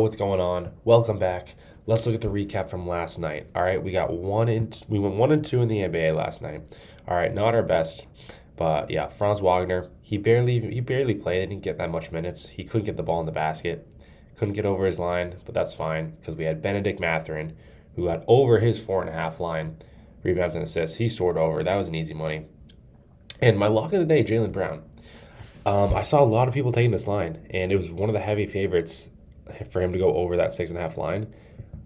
What's going on? Welcome back. Let's look at the recap from last night. All right, we went 1-2 in the NBA last night. All right, not our best, but yeah, Franz Wagner, he barely played. Didn't get that much minutes. He couldn't get the ball in the basket. Couldn't get over his line, but that's fine because we had Benedict Mathurin, who got over his 4.5 line, rebounds and assists. He scored over. That was an easy money. And my lock of the day, Jaylen Brown. I saw a lot of people taking this line, and it was one of the heavy favorites for him to go over that 6.5 line.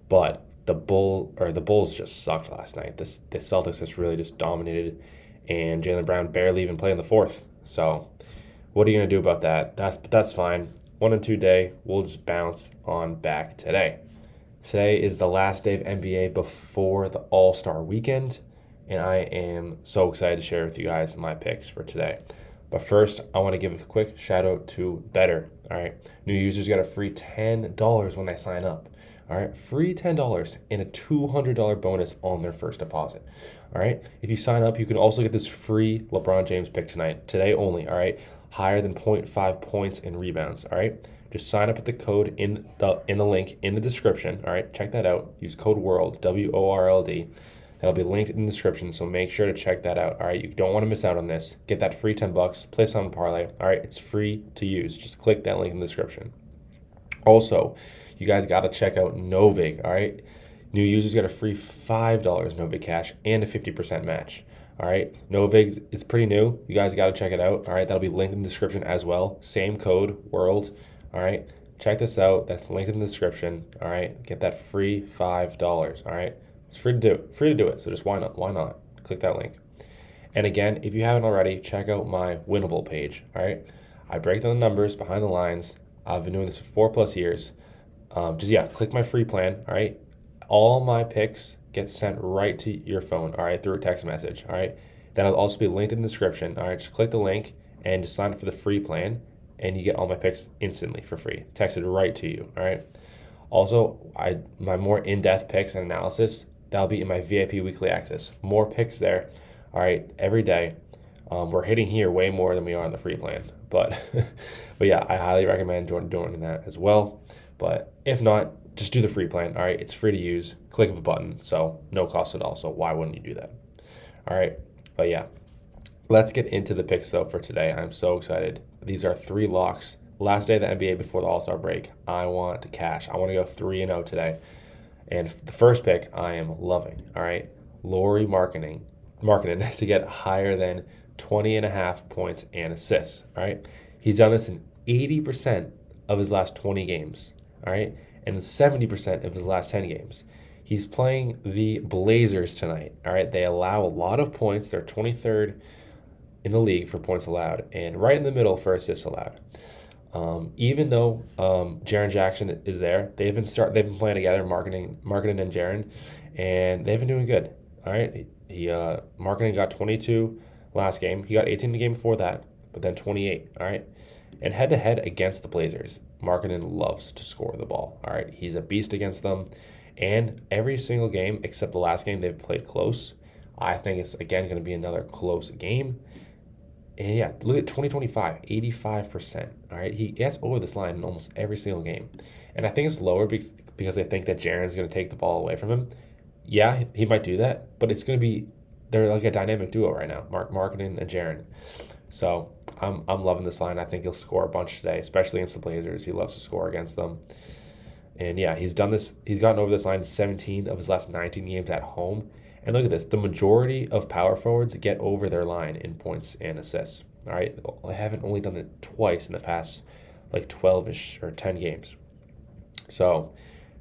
But the Bulls just sucked last night. The Celtics just really just dominated, and Jaylen Brown barely even played in the fourth. So, what are you gonna do about that? That's fine. 1-2 day. We'll just bounce on back today. Today is the last day of NBA before the All-Star weekend, and I am so excited to share with you guys my picks for today. But first, I want to give a quick shout out to Betr. All right, new users get a free $10 when they sign up. All right, free $10 and a $200 bonus on their first deposit. All right, if you sign up, you can also get this free LeBron James pick today only. All right, higher than 0.5 points and rebounds. All right, just sign up with the code in the link in the description. All right, check that out. Use code WORLD, WORLD. That'll be linked in the description, so make sure to check that out. All right, you don't want to miss out on this. Get that free $10. Place on parlay. All right, it's free to use. Just click that link in the description. Also, you guys got to check out Novig. All right, new users get a free $5 Novig cash and a 50% match. All right, Novig is pretty new. You guys got to check it out. All right, that'll be linked in the description as well. Same code, WORLD. All right, check this out. That's linked in the description. All right, get that free $5. All right. It's free to do it. So just why not? Why not? Click that link. And again, if you haven't already, check out my winnable page. All right, I break down the numbers behind the lines. I've been doing this for 4+ years. Click my free plan. All right, all my picks get sent right to your phone. All right, through a text message. All right, that'll also be linked in the description. All right, just click the link and just sign up for the free plan, and you get all my picks instantly for free, texted right to you. All right. Also, my more in-depth picks and analysis, that'll be in my VIP weekly access. More picks there. All right, every day. We're hitting here way more than we are on the free plan. But but yeah, I highly recommend doing that as well. But if not, just do the free plan. All right, it's free to use. Click of a button, so no cost at all. So why wouldn't you do that? All right, but yeah, let's get into the picks though for today. I'm so excited. These are 3 locks. Last day of the NBA before the All-Star break. I want to cash. I want to go 3-0 today. And the first pick I am loving. All right, Lauri Markkanen to get higher than 20.5 points and assists. All right, he's done this in 80% of his last 20 games. All right, and 70% of his last 10 games. He's playing the Blazers tonight. All right, they allow a lot of points. They're 23rd in the league for points allowed, and right in the middle for assists allowed. Even though Jaren Jackson is there, they've been playing together, Markkanen and Jaren, and they've been doing good. All right, Markkanen got 22 last game. He got 18 the game before that, but then 28. All right, and head to head against the Blazers, Markkanen loves to score the ball. All right, he's a beast against them, and every single game except the last game they've played close. I think it's again going to be another close game. And yeah, look at 2025, 85%. All right, he gets over this line in almost every single game. And I think it's lower because they think that Jaren's going to take the ball away from him. Yeah, he might do that, but it's going to be, they're like a dynamic duo right now, Markkanen and Jaren. So I'm loving this line. I think he'll score a bunch today, especially against the Blazers. He loves to score against them. And yeah, he's done this. He's gotten over this line in 17 of his last 19 games at home. And look at this. The majority of power forwards get over their line in points and assists. All right. I haven't only done it twice in the past like 12-ish or 10 games. So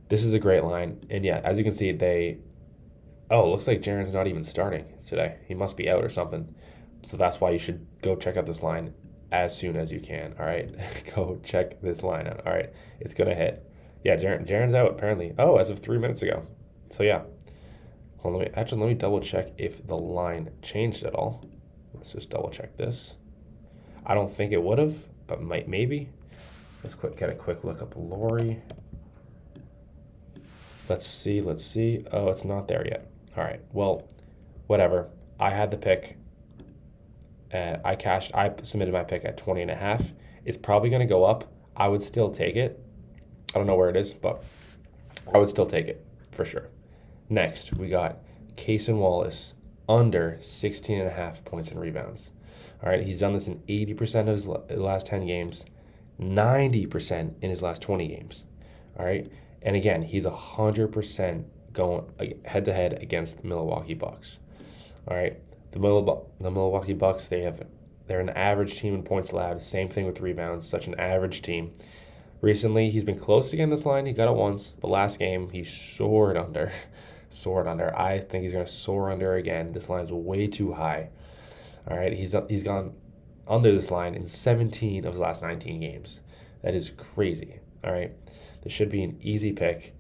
this is a great line. And yeah, as you can see, it looks like Jaren's not even starting today. He must be out or something. So that's why you should go check out this line as soon as you can. All right. Go check this line out. All right. It's going to hit. Yeah, Jaren's out apparently. Oh, as of 3 minutes ago. So yeah. Let me double check if the line changed at all. Let's just double check this. I don't think it would have, but maybe. Let's get a quick look up Lauri. Let's see. Oh, it's not there yet. All right. Well, whatever. I had the pick. I submitted my pick at 20.5. It's probably going to go up. I would still take it. I don't know where it is, but I would still take it for sure. Next, we got Cason Wallace under 16.5 points and rebounds. All right, he's done this in 80% of his last 10 games, 90% in his last 20 games. All right, and again, he's 100% going head to head against the Milwaukee Bucks. All right, the Milwaukee Bucks, they're an average team in points allowed. Same thing with rebounds, such an average team. Recently, he's been close to getting this line. He got it once, but last game he soared under. Soared under. I think he's going to soar under again. This line's way too high. All right, he's gone under this line in 17 of his last 19 games. That is crazy. All right, this should be an easy pick.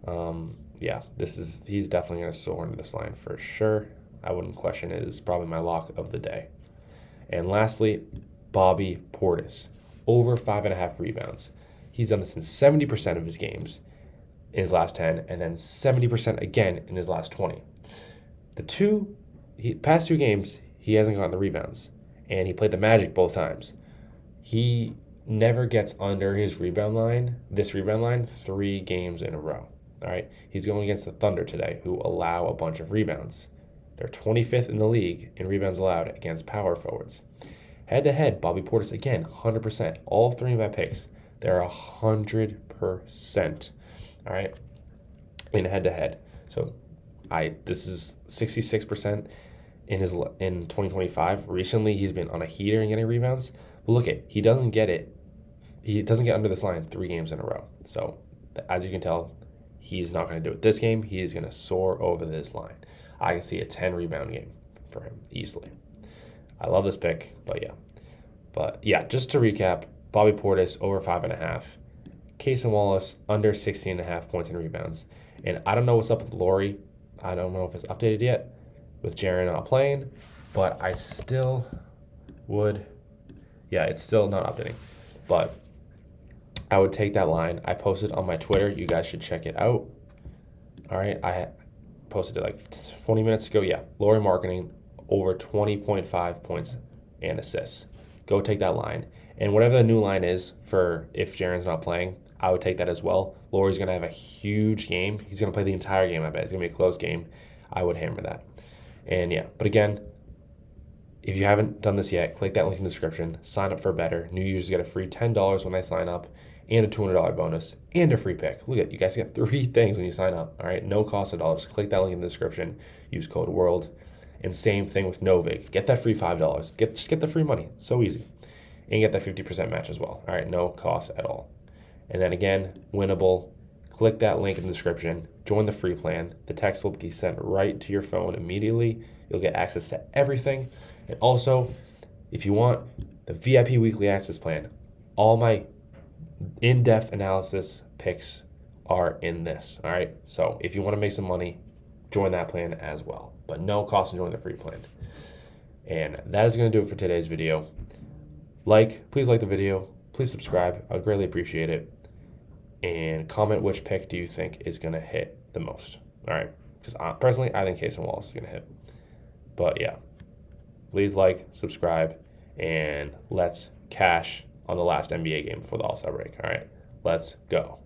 Yeah, he's definitely going to soar under this line for sure. I wouldn't question it. It's probably my lock of the day. And lastly, Bobby Portis, over 5.5 rebounds. He's done this in 70% of his games in his last 10, and then 70% again in his last 20. Past 2 games, he hasn't gotten the rebounds, and he played the Magic both times. He never gets under his rebound line, 3 games in a row. All right, he's going against the Thunder today, who allow a bunch of rebounds. They're 25th in the league in rebounds allowed against power forwards. Head-to-head, Bobby Portis, again, 100%. All 3 of my picks, they're 100%. All right, in head-to-head. So this is 66% in 2025. Recently, he's been on a heater and getting rebounds. But look he doesn't get it. He doesn't get under this line 3 games in a row. So as you can tell, he's not going to do it this game. He is going to soar over this line. I can see a 10 rebound game for him easily. I love this pick, but yeah, just to recap, Bobby Portis over 5.5, Cason Wallace under 16.5 points and rebounds. And I don't know what's up with Laurie. I don't know if it's updated yet with Jaren not playing, but I still would. Yeah, it's still not updating, but I would take that line. I posted on my Twitter. You guys should check it out. All right, I posted it like 20 minutes ago. Yeah, Laurie Marketing over 20.5 points and assists. Go take that line. And whatever the new line is for if Jaren's not playing, I would take that as well. Laurie's going to have a huge game. He's going to play the entire game, I bet. It's going to be a close game. I would hammer that. And yeah, but again, if you haven't done this yet, click that link in the description. Sign up for Betr. New users get a free $10 when they sign up and a $200 bonus and a free pick. Look at you guys get 3 things when you sign up. All right, no cost at all. Just click that link in the description. Use code WORLD. And same thing with Novig. Get that free $5. Just get the free money. It's so easy. And get that 50% match as well. All right, no cost at all. And then again, winnable. Click that link in the description. Join the free plan. The text will be sent right to your phone immediately. You'll get access to everything. And also, if you want the VIP weekly access plan, all my in-depth analysis picks are in this. All right. So if you want to make some money, join that plan as well. But no cost to join the free plan. And that is going to do it for today's video. Please like the video. Please subscribe. I would greatly appreciate it. And comment which pick do you think is going to hit the most. All right. Because personally, I think Cason Wallace is going to hit. But yeah, please subscribe, and let's cash on the last NBA game before the All-Star break. All right, let's go.